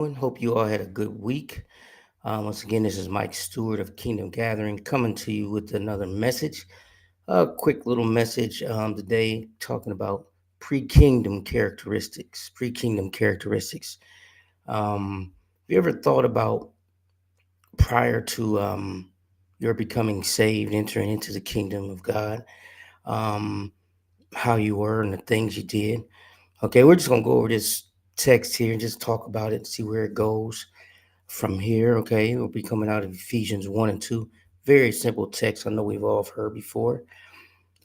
Hope you all had a good week. Once again, this is Mike Stewart of Kingdom Gathering coming to you with another message. A quick little message today talking about pre-kingdom characteristics. Pre-kingdom characteristics. Have you ever thought about prior to your becoming saved, entering into the kingdom of God, um, how you were and the things you did? Okay, we're just gonna go over this text here and just talk about it and see where it goes from here. Okay, we'll be coming out of Ephesians 1 and 2. Very simple text. I know we've all heard before.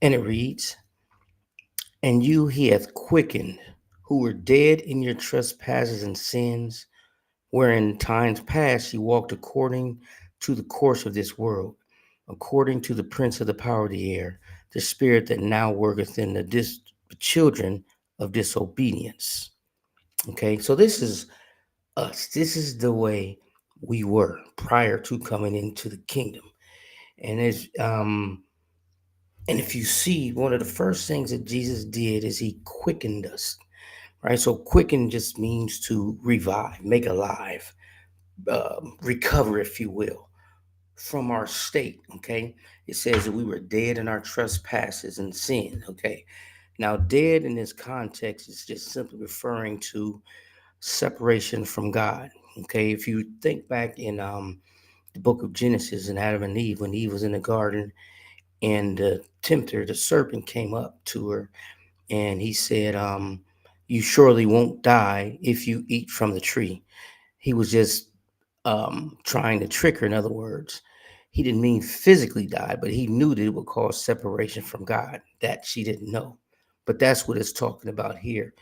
And it reads, "And you he hath quickened, who were dead in your trespasses and sins, wherein times past you walked according to the course of this world, according to the prince of the power of the air, the spirit that now worketh in the children of disobedience." Okay, so this is us. This is the way we were prior to coming into the kingdom. And if you see, one of the first things that Jesus did is he quickened us, right? So quicken just means to revive, make alive, recover, if you will, from our state. Okay, it says that we were dead in our trespasses and sin. Okay, now dead in this context is just simply referring to separation from God. Okay, if you think back in the book of Genesis and Adam and Eve, when Eve was in the garden and the tempter, the serpent, came up to her and he said, "You surely won't die if you eat from the tree." He was just trying to trick her. In other words, he didn't mean physically die, but he knew that it would cause separation from God. That she didn't know. But that's what it's talking about here,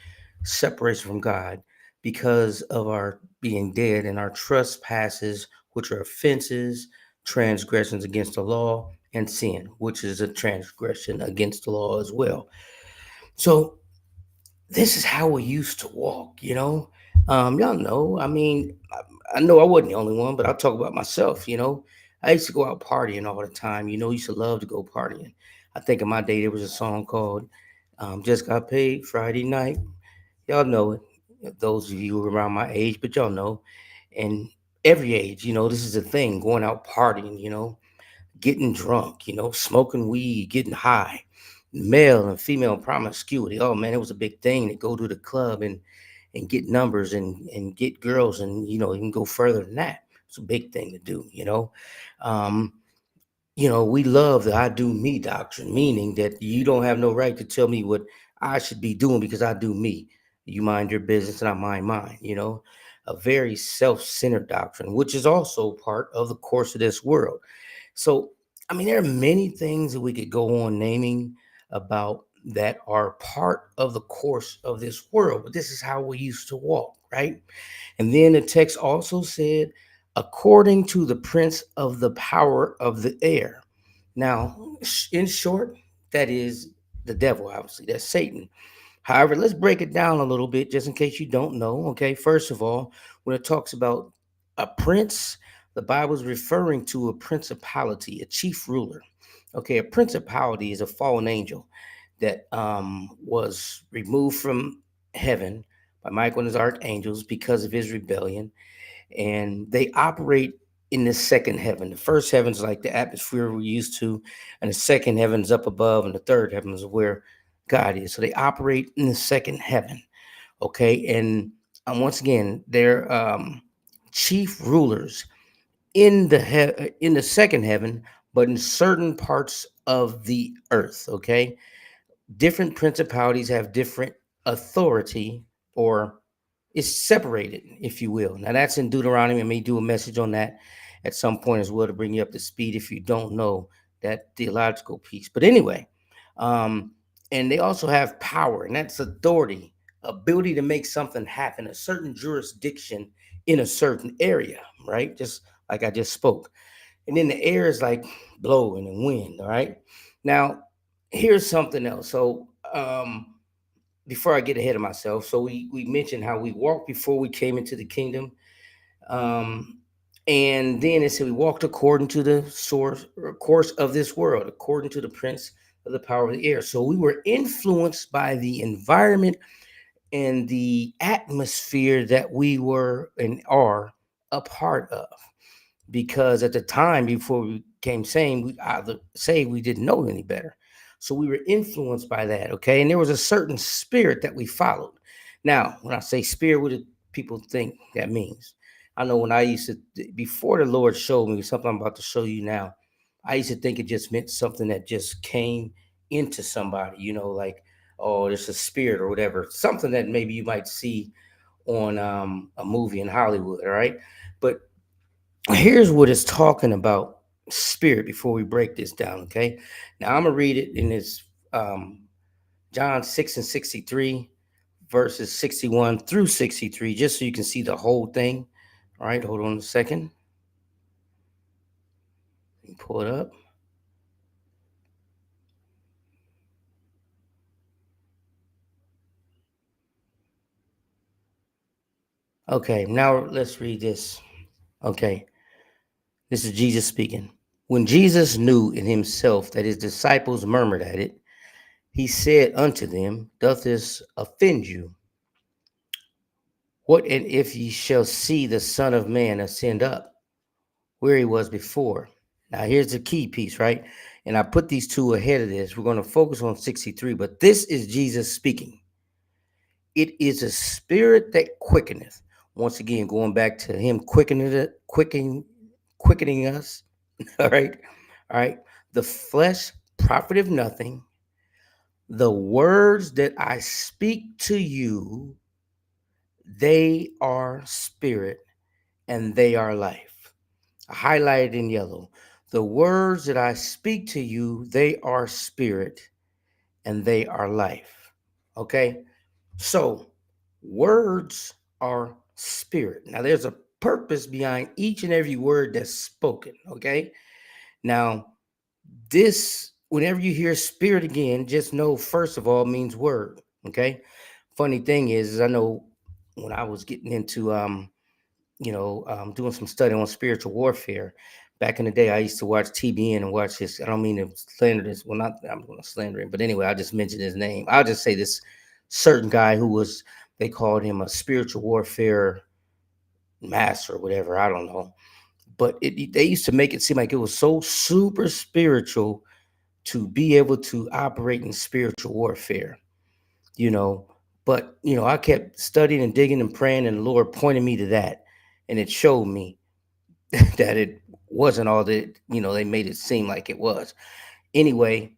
separation from God because of our being dead and our trespasses, which are offenses, transgressions against the law, and sin, which is a transgression against the law as well. So this is how we used to walk. Y'all know, I know I wasn't the only one, but I'll talk about myself. I used to go out partying all the time, used to love to go partying. I think in my day there was a song called Just Got Paid Friday Night. Y'all know it. Those of you around my age, but y'all know. And every age, this is a thing, going out partying, getting drunk, smoking weed, getting high, male and female promiscuity. Oh man, it was a big thing to go to the club and get numbers and get girls and even go further than that. It's a big thing to do. Um, we love the I do me doctrine, meaning that you don't have no right to tell me what I should be doing because I do me. You mind your business and I mind mine. A very self-centered doctrine, which is also part of the course of this world. So, there are many things that we could go on naming about that are part of the course of this world, but this is how we used to walk, right? And then the text also said, according to the prince of the power of the air. Now, in short, that is the devil, obviously, that's Satan. However, let's break it down a little bit just in case you don't know. Okay, first of all, when it talks about a prince, the Bible is referring to a principality, a chief ruler. Okay, a principality is a fallen angel that was removed from heaven by Michael and his archangels because of his rebellion, and they operate in the second heaven. The first heaven's like the atmosphere we're used to, and the second heaven's up above, and the third heaven is where God is. So they operate in the second heaven. Okay, and once again, they're chief rulers in the second heaven, but in certain parts of the earth. Okay, different principalities have different authority, or is separated, if you will. Now that's in Deuteronomy. I may do a message on that at some point as well to bring you up to speed if you don't know that theological piece. But anyway, um, and they also have power, and that's authority, ability to make something happen, a certain jurisdiction in a certain area, right? Just like I just spoke. And then the air is like blowing and wind, all right? Now, here's something else. So, before I get ahead of myself, so we mentioned how we walked before we came into the kingdom, um, and then it said we walked according to the source or course of this world, according to the prince of the power of the air. So we were influenced by the environment in the atmosphere that we were and are a part of. Because at the time before we became saved, we didn't know any better. So we were influenced by that, okay? And there was a certain spirit that we followed. Now, when I say spirit, what do people think that means? I know when I used to, before the Lord showed me something I'm about to show you now, I used to think it just meant something that just came into somebody, like, oh, there's a spirit or whatever, something that maybe you might see on a movie in Hollywood, all right? But here's what it's talking about spirit before we break this down, okay? Now I'm gonna read it in this John 6 and 63, verses 61 through 63, just so you can see the whole thing. All right, hold on a second. Let me pull it up. Okay, now let's read this. Okay, this is Jesus speaking. When Jesus knew in himself that his disciples murmured at it, he said unto them, doth this offend you? What and if ye shall see the Son of Man ascend up where he was before? Now, here's the key piece, right? And I put these two ahead of this. We're going to focus on 63, but this is Jesus speaking. It is a spirit that quickeneth. Once again, going back to him quickening us. All right. All right. The flesh profiteth nothing. The words that I speak to you, they are spirit and they are life. Highlighted in yellow. The words that I speak to you, they are spirit and they are life. Okay? So, words are spirit. Now, there's a purpose behind each and every word that's spoken. Okay? Now, this, whenever you hear spirit again, just know, first of all, means word. Okay? Funny thing is I know when I was getting into doing some study on spiritual warfare. Back in the day, I used to watch TBN and watch this. I don't mean to slander this. Well, not I'm going to slander him, but anyway, I'll just mention his name. I'll just say this certain guy who was, they called him a spiritual warfare master or whatever. I don't know. But they used to make it seem like it was so super spiritual to be able to operate in spiritual warfare, you know. But, I kept studying and digging and praying, and the Lord pointed me to that. And it showed me that it wasn't all that they made it seem like it was. Anyway,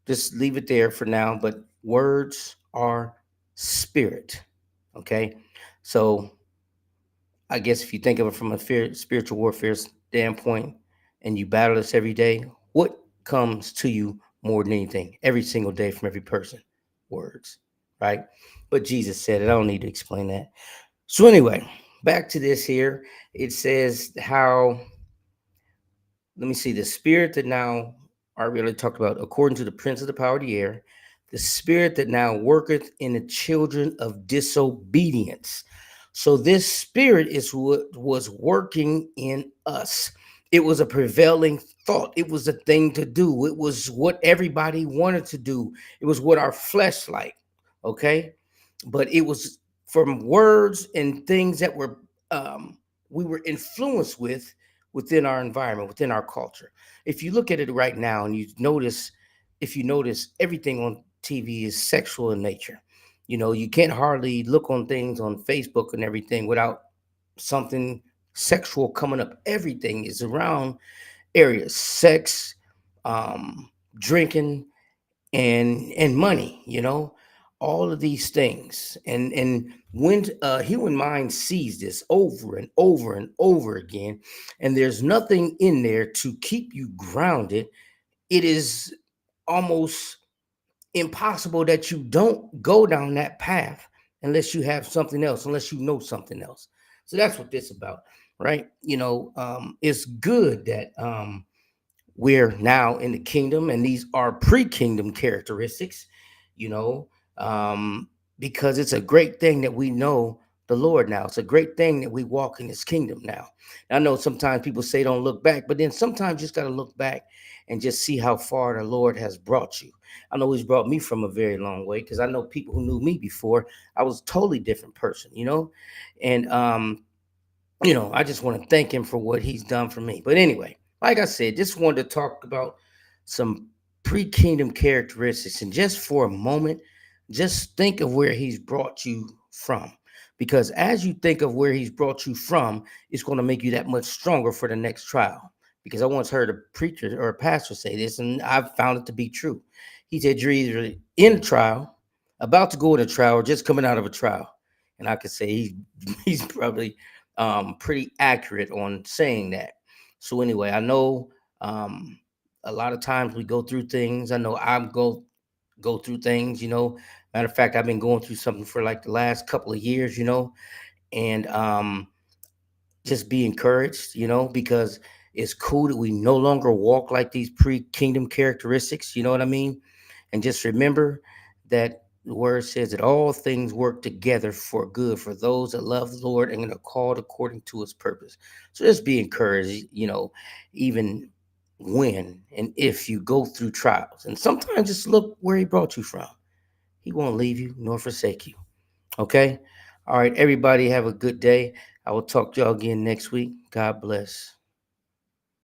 just leave it there for now. But words are spirit. Okay, so I guess if you think of it from a spiritual warfare standpoint, and you battle this every day, what comes to you more than anything every single day from every person? Words, right? But Jesus said it. I don't need to explain that. So anyway, back to this here. It says how, let me see, the spirit that now I really talked about, according to the prince of the power of the air, the spirit that now worketh in the children of disobedience. So this spirit is what was working in us. It was a prevailing thought. It was a thing to do. It was what everybody wanted to do. It was what our flesh liked. Okay. But it was from words and things that were we were influenced with within our environment, within our culture. If you look at it right now and if you notice, everything on TV is sexual in nature. You can't hardly look on things on Facebook and everything without something sexual coming up. Everything is around areas, sex, drinking, and money, all of these things. And when a human mind sees this over and over and over again, and there's nothing in there to keep you grounded, it is almost impossible that you don't go down that path unless you have something else, unless you know something else. So that's what this about, right? It's good that we're now in the kingdom, and these are pre-kingdom characteristics, you know, um, because it's a great thing that we know the Lord now. It's a great thing that we walk in his kingdom now. I know sometimes people say don't look back, but then sometimes you just got to look back and just see how far the Lord has brought you. I know he's brought me from a very long way, because I know people who knew me before, I was a totally different person. And I just want to thank him for what he's done for me. But anyway, like I said, just wanted to talk about some pre-kingdom characteristics. And just for a moment, just think of where he's brought you from. Because as you think of where he's brought you from, it's going to make you that much stronger for the next trial. Because I once heard a preacher or a pastor say this, and I've found it to be true. He said, you're either in a trial, about to go in a trial, or just coming out of a trial. And I could say he's probably pretty accurate on saying that. So anyway, I know a lot of times we go through things. I know I'm go through things. Matter of fact, I've been going through something for like the last couple of years. And just be encouraged, because it's cool that we no longer walk like these pre-kingdom characteristics. You know what I mean? And just remember that the word says that all things work together for good for those that love the Lord and are called according to his purpose. So just be encouraged, even when and if you go through trials. And sometimes just look where he brought you from. He won't leave you nor forsake you. Okay? All right, everybody have a good day. I will talk to y'all again next week. God bless.